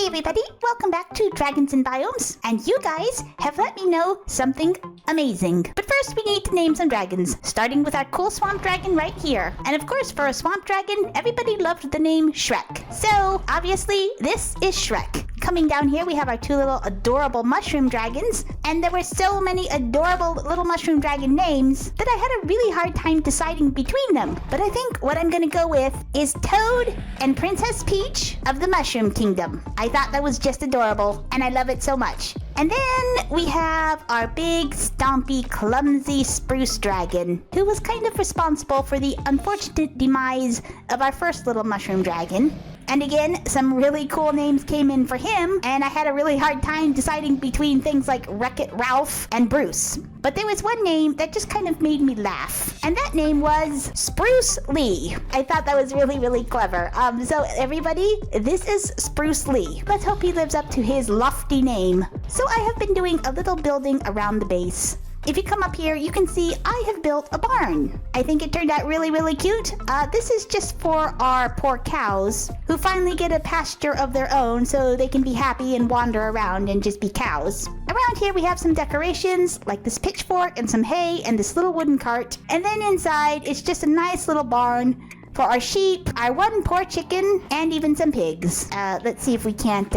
everybody, welcome back to Dragons and Biomes, and you guys have let me know something amazing. But first we need to name some dragons, starting with our cool swamp dragon right here. And of course, for a swamp dragon, everybody loved the name Shrek. So obviously, this is Shrek. Coming down here, we have our two little adorable mushroom dragons, and there were so many adorable little mushroom dragon names that I had a really hard time deciding between them. But I think what I'm gonna go with is Toad and Princess Peach of the Mushroom Kingdom. I thought that was just adorable, and I love it so much. And then we have our big, stompy, clumsy spruce dragon, who was kind of responsible for the unfortunate demise of our first little mushroom dragon. And again, some really cool names came in for him, and I had a really hard time deciding between things like Wreck-It Ralph and Bruce. But there was one name that just kind of made me laugh, and that name was Spruce Lee. I thought that was really, really clever. So everybody, this is Spruce Lee. Let's hope he lives up to his lofty name. So I have been doing a little building around the base. If you come up here, you can see I have built a barn. I think it turned out really, really cute. This is just for our poor cows, who finally get a pasture of their own so they can be happy and wander around and just be cows. Around here we have some decorations, like this pitchfork and some hay and this little wooden cart. And then inside, it's just a nice little barn for our sheep, our one poor chicken, and even some pigs. Let's see if we can't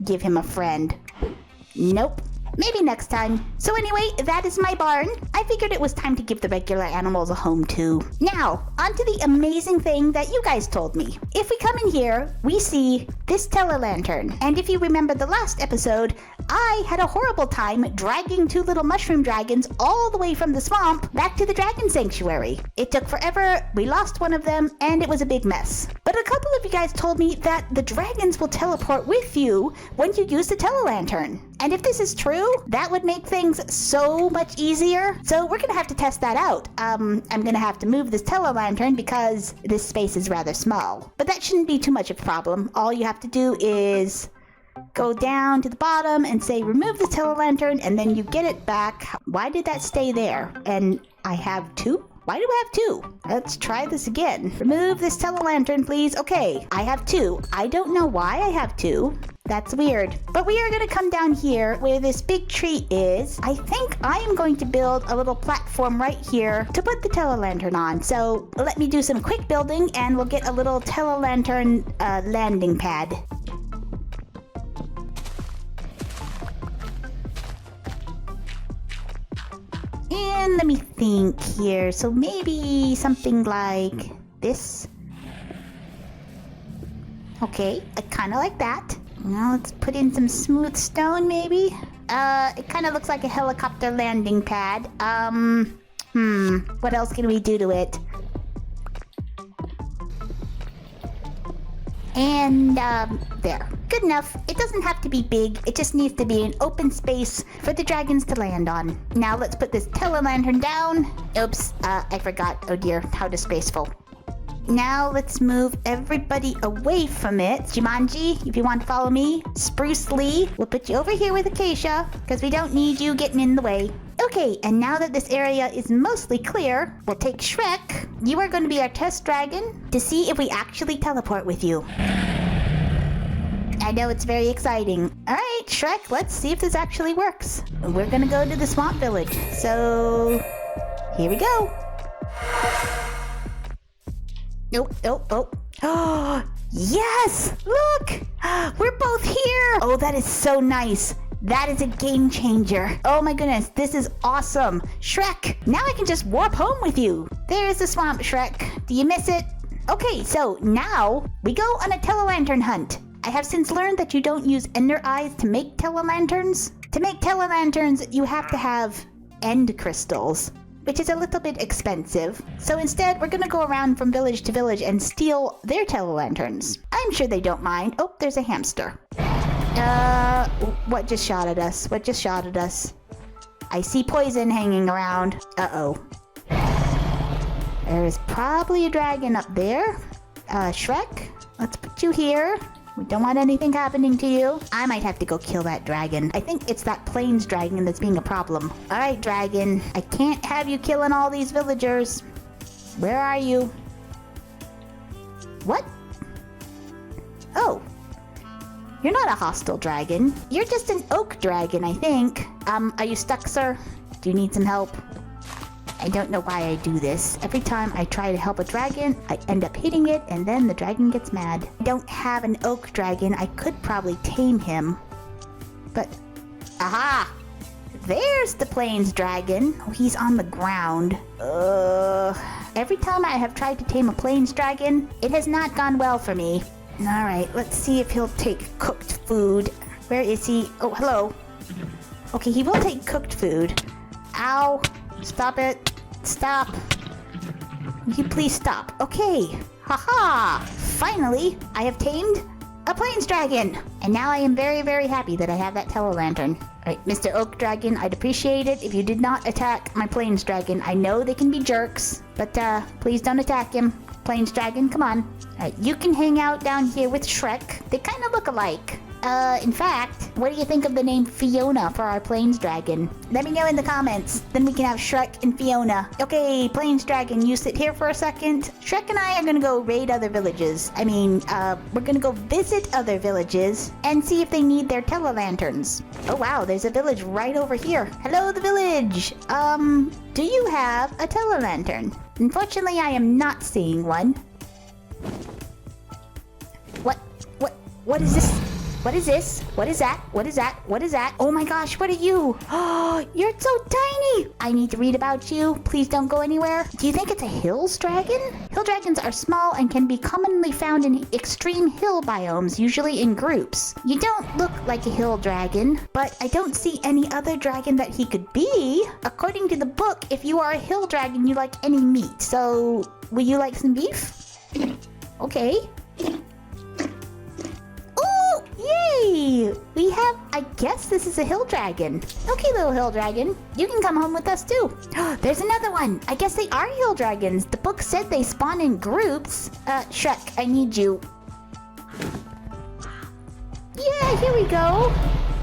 give him a friend. Nope. Maybe next time. So anyway, that is my barn. I figured it was time to give the regular animals a home too. Now, onto the amazing thing that you guys told me. If we come in here, we see this Telelantern. And if you remember the last episode, I had a horrible time dragging two little mushroom dragons all the way from the swamp back to the dragon sanctuary. It took forever, we lost one of them, and it was a big mess. But a couple of you guys told me that the dragons will teleport with you when you use the Telelantern. And if this is true, that would make things so much easier. So we're gonna have to test that out. I'm gonna have to move this Telelantern because this space is rather small. But that shouldn't be too much of a problem. All you have to do is go down to the bottom and say remove the Telelantern, and then you get it back. Why did that stay there? And I have two? Why do I have two? Let's try this again. Remove this Telelantern, please. Okay, I have two. I don't know why I have two. That's weird. But we are going to come down here where this big tree is. I think I am going to build a little platform right here to put the Telelantern on. So let me do some quick building and we'll get a little Telelantern landing pad. And let me think here. So maybe something like this. Okay, I kind of like that. Now let's put in some smooth stone maybe. It kind of looks like a helicopter landing pad. What else can we do to it? And there. Good enough. It doesn't have to be big. It just needs to be an open space for the dragons to land on. Now let's put this Telelantern down. Oops, I forgot. Oh dear, how disgraceful. Now let's move everybody away from it. Jumanji, if you want to follow me. Spruce Lee, we'll put you over here with Acacia, because we don't need you getting in the way. Okay, and now that this area is mostly clear, we'll take Shrek. You are going to be our test dragon to see if we actually teleport with you. I know it's very exciting. All right, Shrek, let's see if this actually works. We're going to go to the swamp village. So, here we go. Oh, yes! Look! We're both here! Oh, that is so nice. That is a game changer. Oh my goodness, this is awesome. Shrek, now I can just warp home with you. There's the swamp, Shrek. Do you miss it? Okay, so now we go on a Telelantern hunt. I have since learned that you don't use ender eyes to make Telelanterns. To make Telelanterns, you have to have end crystals, which is a little bit expensive. So instead, we're gonna go around from village to village and steal their Telelanterns. I'm sure they don't mind. Oh, there's a hamster. What just shot at us? What just shot at us? I see poison hanging around. Uh-oh. There is probably a dragon up there. Shrek, let's put you here. We don't want anything happening to you. I might have to go kill that dragon. I think it's that plains dragon that's being a problem. All right, dragon. I can't have you killing all these villagers. Where are you? What? Oh. You're not a hostile dragon. You're just an oak dragon, I think. Are you stuck, sir? Do you need some help? I don't know why I do this. Every time I try to help a dragon, I end up hitting it, and then the dragon gets mad. I don't have an oak dragon. I could probably tame him. But, aha! There's the plains dragon. Oh, he's on the ground. Every time I have tried to tame a plains dragon, it has not gone well for me. Alright, let's see if he'll take cooked food. Where is he? Oh, hello. Okay, he will take cooked food. Ow. Stop it. Stop. Will you please stop? Okay. Haha! Finally, I have tamed a plains dragon. And now I am very, very happy that I have that Telelantern. Alright, Mr. Oak Dragon, I'd appreciate it if you did not attack my plains dragon. I know they can be jerks, but please don't attack him. Plains dragon, come on. Alright, you can hang out down here with Shrek. They kind of look alike. In fact, what do you think of the name Fiona for our plains dragon? Let me know in the comments. Then we can have Shrek and Fiona. Okay, plains dragon, you sit here for a second. Shrek and I are gonna go raid other villages. I mean, we're gonna go visit other villages and see if they need their telelanterns. Oh wow, there's a village right over here. Hello, the village. Do you have a telelantern? Unfortunately, I am not seeing one. What is this? What is this? What is that? What is that? What is that? Oh my gosh, what are you? Oh, you're so tiny! I need to read about you. Please don't go anywhere. Do you think it's a hills dragon? Hill dragons are small and can be commonly found in extreme hill biomes, usually in groups. You don't look like a hill dragon, but I don't see any other dragon that he could be. According to the book, if you are a hill dragon, you like any meat. So, will you like some beef? Okay. Yay! We have, I guess this is a hill dragon. Okay, little hill dragon, you can come home with us too. There's another one. I guess they are hill dragons. The book said they spawn in groups. Shrek, I need you. Yeah, here we go.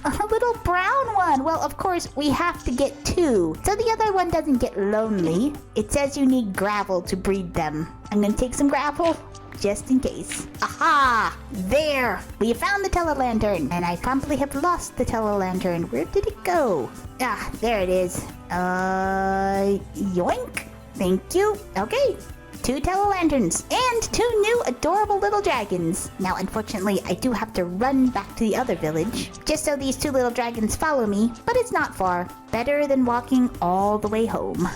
A little brown one. Well, of course, we have to get two, so the other one doesn't get lonely. It says you need gravel to breed them. I'm gonna take some gravel. Just in case. Aha! There! We have found the Telelantern, and I probably have lost the Telelantern. Where did it go? Ah, there it is. Yoink! Thank you. Okay, 2 Telelanterns, and 2 new adorable little dragons. Now, unfortunately, I do have to run back to the other village, just so these 2 little dragons follow me, but it's not far. Better than walking all the way home.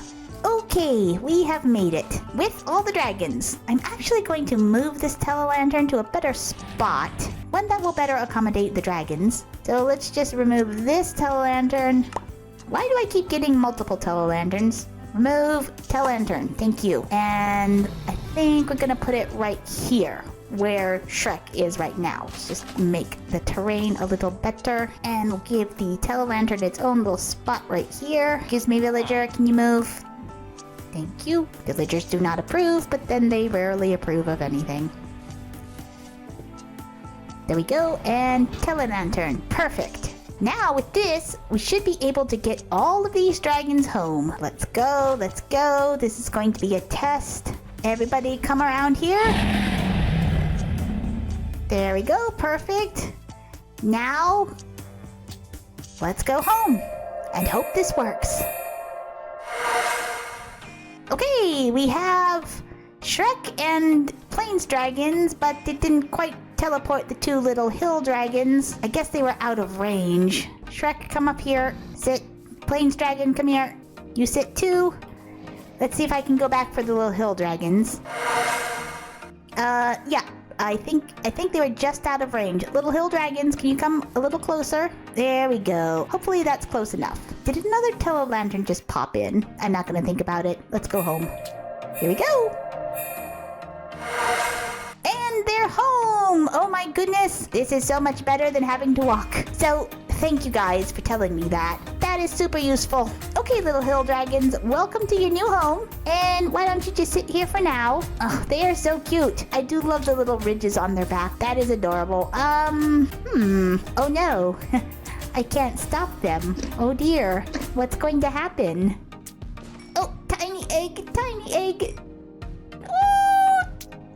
Okay, we have made it with all the dragons. I'm actually going to move this Telelantern to a better spot, one that will better accommodate the dragons. So let's just remove this Telelantern. Why do I keep getting multiple Telelanterns? Remove Telelantern, thank you. And I think we're gonna put it right here, where Shrek is right now. Let's just make the terrain a little better, and we'll give the Telelantern its own little spot right here. Excuse me, villager, can you move? Thank you. Villagers do not approve, but then they rarely approve of anything. There we go, and Telelantern. Perfect. Now with this, we should be able to get all of these dragons home. Let's go, let's go. This is going to be a test. Everybody come around here. There we go, perfect. Now, let's go home and hope this works. Okay, we have Shrek and Plains dragons, but it didn't quite teleport the 2 little hill dragons. I guess they were out of range. Shrek, come up here. Sit. Plains dragon, come here. You sit too. Let's see if I can go back for the little hill dragons. Yeah. I think they were just out of range. Little hill dragons, can you come a little closer? There we go. Hopefully that's close enough. Did another Telelantern just pop in? I'm not gonna think about it. Let's go home. Here we go. And they're home! Oh my goodness, this is so much better than having to walk. So, thank you guys for telling me that. That is super useful. Okay, little hill dragons, welcome to your new home. And why don't you just sit here for now? Oh, they are so cute. I do love the little ridges on their back. That is adorable. Oh no. I can't stop them. Oh dear. What's going to happen? Oh, tiny egg, tiny egg. Oh,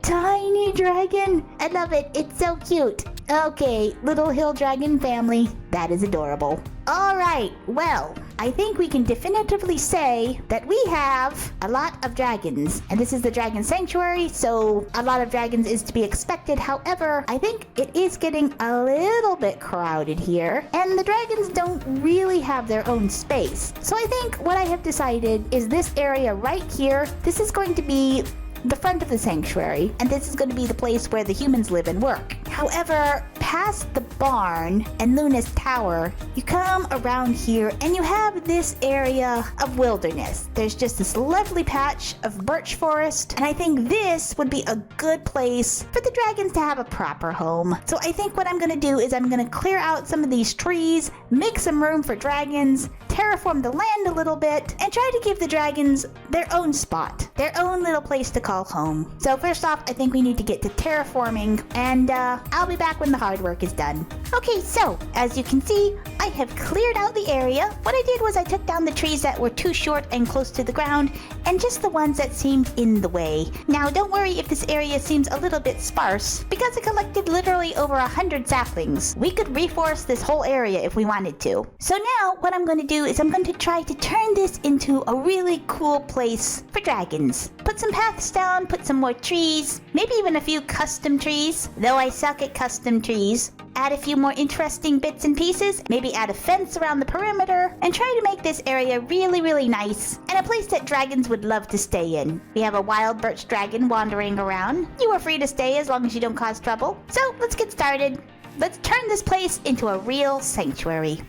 tiny dragon. I love it. It's so cute. Okay, little hill dragon family, that is adorable. Alright, well, I think we can definitively say that we have a lot of dragons. And this is the dragon sanctuary, so a lot of dragons is to be expected. However, I think it is getting a little bit crowded here. And the dragons don't really have their own space. So I think what I have decided is this area right here, this is going to be the front of the sanctuary, and this is going to be the place where the humans live and work. However, past the barn and Luna's tower, you come around here and you have this area of wilderness. There's just this lovely patch of birch forest, and I think this would be a good place for the dragons to have a proper home. So I think what I'm going to do is I'm going to clear out some of these trees, make some room for dragons, terraform the land a little bit, and try to give the dragons their own spot, their own little place to call home. So first off, I think we need to get to terraforming, and I'll be back when the hard work is done. Okay, so as you can see, I have cleared out the area. What I did was I took down the trees that were too short and close to the ground, and just the ones that seemed in the way. Now don't worry if this area seems a little bit sparse, because I collected literally over 100 saplings. We could reforest this whole area if we wanted to. So now what I'm going to do is I'm going to try to turn this into a really cool place for dragons. Put some paths down, put some more trees, maybe even a few custom trees, though I suck at custom trees. Add a few more interesting bits and pieces, maybe add a fence around the perimeter, and try to make this area really, really nice, and a place that dragons would love to stay in. We have a wild birch dragon wandering around. You are free to stay as long as you don't cause trouble. So let's get started. Let's turn this place into a real sanctuary.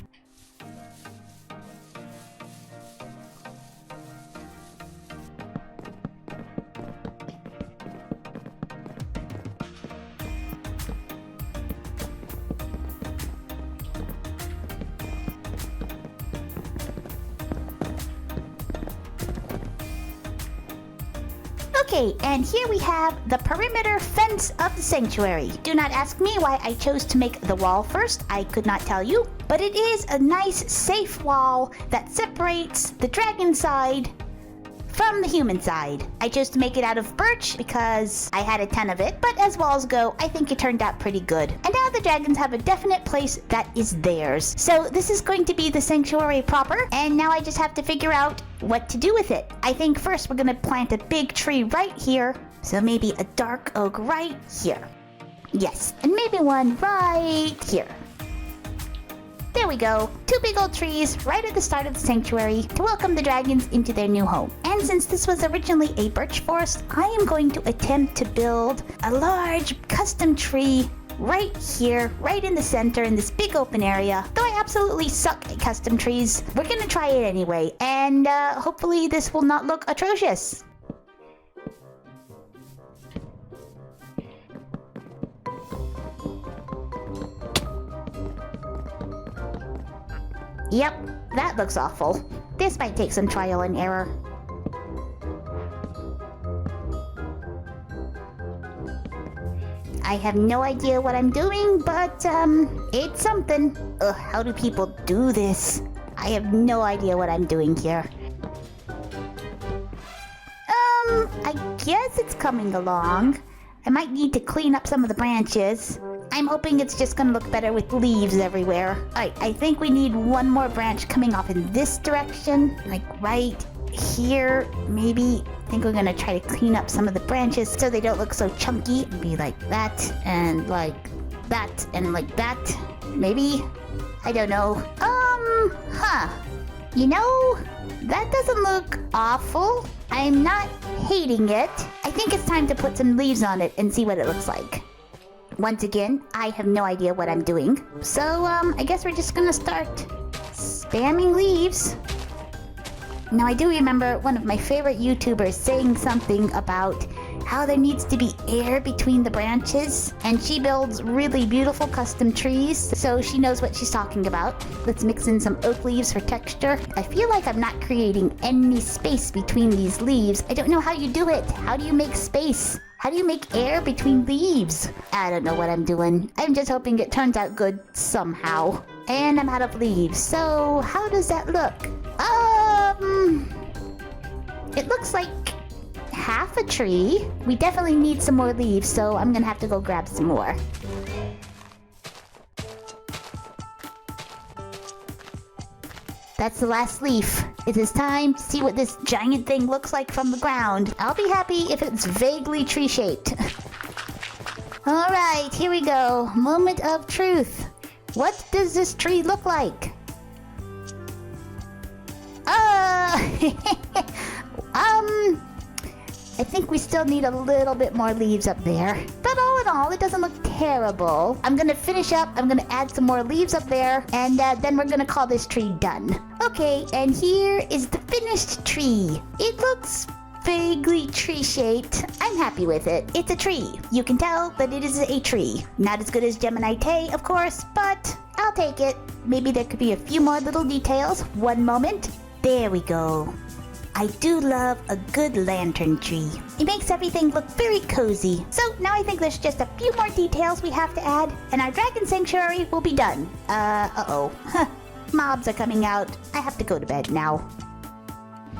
Okay, and here we have the perimeter fence of the sanctuary. Do not ask me why I chose to make the wall first. I could not tell you. But it is a nice, safe wall that separates the dragon side from the human side. I chose to make it out of birch because I had a ton of it, but as walls go, I think it turned out pretty good. And now the dragons have a definite place that is theirs. So this is going to be the sanctuary proper, and now I just have to figure out what to do with it. I think first we're gonna plant a big tree right here, so maybe a dark oak right here. Yes, and maybe one right here. There we go, 2 big old trees right at the start of the sanctuary to welcome the dragons into their new home. And since this was originally a birch forest, I am going to attempt to build a large custom tree right here, right in the center in this big open area. Though I absolutely suck at custom trees, we're gonna try it anyway, and hopefully this will not look atrocious. Yep, that looks awful. This might take some trial and error. I have no idea what I'm doing, but it's something. Ugh, how do people do this? I have no idea what I'm doing here. I guess it's coming along. I might need to clean up some of the branches. I'm hoping it's just gonna look better with leaves everywhere. Alright, I think we need one more branch coming off in this direction, like right here, maybe. I think we're gonna try to clean up some of the branches so they don't look so chunky. Maybe like that, and like that, and like that. Maybe? I don't know. You know, that doesn't look awful. I'm not hating it. I think it's time to put some leaves on it and see what it looks like. Once again, I have no idea what I'm doing. So, I guess we're just gonna start spamming leaves. Now, I do remember one of my favorite YouTubers saying something about how there needs to be air between the branches, and she builds really beautiful custom trees, so she knows what she's talking about. Let's mix in some oak leaves for texture. I feel like I'm not creating any space between these leaves. I don't know how you do it. How do you make space? How do you make air between leaves? I don't know what I'm doing. I'm just hoping it turns out good somehow. And I'm out of leaves, so how does that look? It looks like half a tree. We definitely need some more leaves, so I'm gonna have to go grab some more. That's the last leaf. It is time to see what this giant thing looks like from the ground. I'll be happy if it's vaguely tree-shaped. Alright, here we go. Moment of truth. What does this tree look like? I think we still need a little bit more leaves up there. But all in all, it doesn't look terrible. I'm gonna finish up, I'm gonna add some more leaves up there, and then we're gonna call this tree done. Okay, and here is the finished tree. It looks vaguely tree-shaped. I'm happy with it. It's a tree. You can tell that it is a tree. Not as good as Gemini Tay, of course, but I'll take it. Maybe there could be a few more little details. One moment. There we go. I do love a good lantern tree. It makes everything look very cozy. So now I think there's just a few more details we have to add, and our dragon sanctuary will be done. Uh-oh. Huh. Mobs are coming out. I have to go to bed now.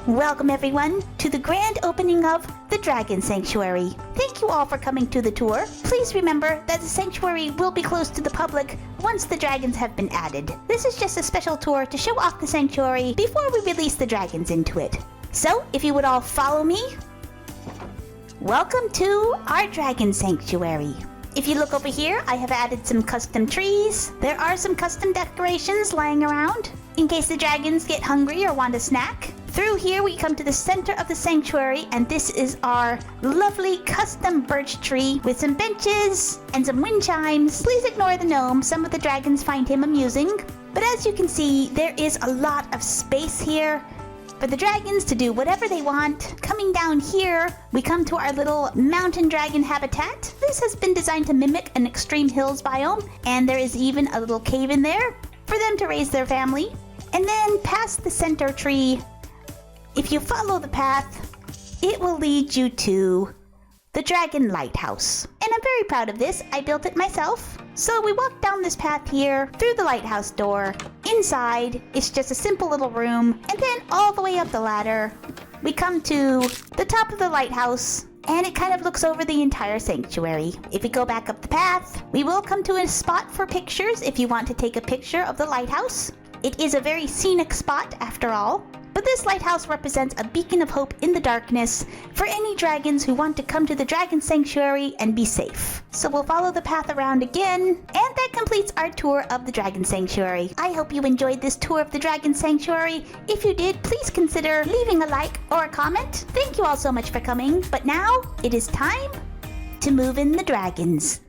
Welcome everyone to the grand opening of the Dragon Sanctuary. Thank you all for coming to the tour. Please remember that the sanctuary will be closed to the public once the dragons have been added. This is just a special tour to show off the sanctuary before we release the dragons into it. So, if you would all follow me, welcome to our Dragon Sanctuary. If you look over here, I have added some custom trees. There are some custom decorations lying around in case the dragons get hungry or want a snack. Through here, we come to the center of the sanctuary, and this is our lovely custom birch tree with some benches and some wind chimes. Please ignore the gnome. Some of the dragons find him amusing. But as you can see, there is a lot of space here for the dragons to do whatever they want. Coming down here, we come to our little mountain dragon habitat. This has been designed to mimic an extreme hills biome, and there is even a little cave in there for them to raise their family. And then past the center tree, if you follow the path, it will lead you to the Dragon Lighthouse. And I'm very proud of this. I built it myself. So we walk down this path here, through the lighthouse door. Inside, it's just a simple little room. And then all the way up the ladder, we come to the top of the lighthouse. And it kind of looks over the entire sanctuary. If we go back up the path, we will come to a spot for pictures if you want to take a picture of the lighthouse. It is a very scenic spot after all. But this lighthouse represents a beacon of hope in the darkness for any dragons who want to come to the Dragon Sanctuary and be safe. So we'll follow the path around again, and that completes our tour of the Dragon Sanctuary. I hope you enjoyed this tour of the Dragon Sanctuary. If you did, please consider leaving a like or a comment. Thank you all so much for coming, but now it is time to move in the dragons.